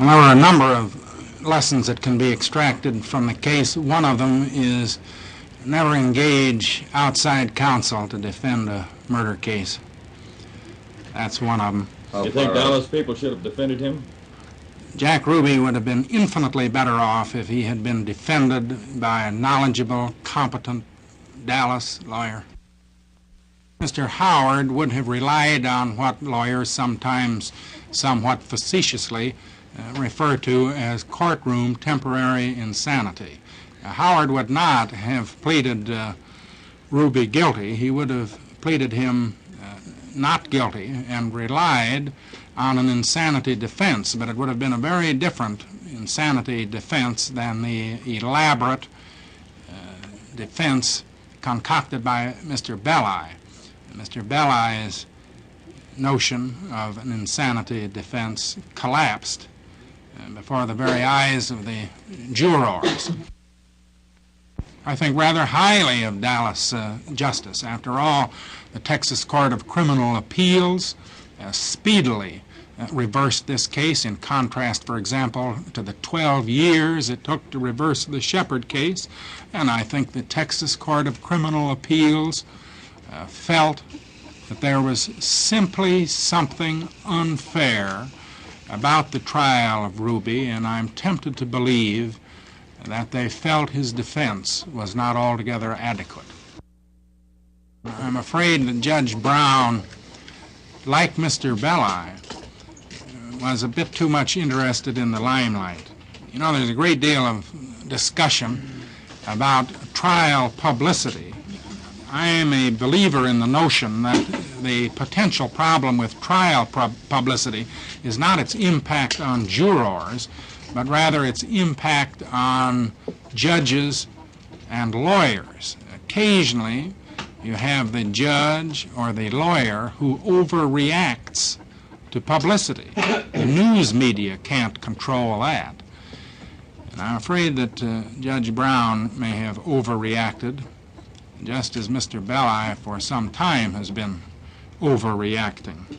Well, there are a number of lessons that can be extracted from the case. One of them is never engage outside counsel to defend a murder case. That's one of them. You think Dallas people should have defended him? Jack Ruby would have been infinitely better off if he had been defended by a knowledgeable, competent Dallas lawyer. Mr. Howard would have relied on what lawyers sometimes somewhat facetiously refer to as courtroom temporary insanity. Howard would not have pleaded Ruby guilty. He would have pleaded him not guilty and relied on an insanity defense, but it would have been a very different insanity defense than the elaborate defense concocted by Mr. Belli. Mr. Belli's notion of an insanity defense collapsed before the very eyes of the jurors. I think rather highly of Dallas justice. After all, the Texas Court of Criminal Appeals speedily reversed this case, in contrast, for example, to the 12 years it took to reverse the Shepard case. And I think the Texas Court of Criminal Appeals felt that there was simply something unfair about the trial of Ruby, and I'm tempted to believe that they felt his defense was not altogether adequate. I'm afraid that Judge Brown, like Mr. Belli, was a bit too much interested in the limelight. You know, there's a great deal of discussion about trial publicity. I am a believer in the notion that the potential problem with trial publicity is not its impact on jurors, but rather its impact on judges and lawyers. Occasionally, you have the judge or the lawyer who overreacts to publicity. The news media can't control that. And I'm afraid that Judge Brown may have overreacted, just as Mr. Belli for some time has been overreacting.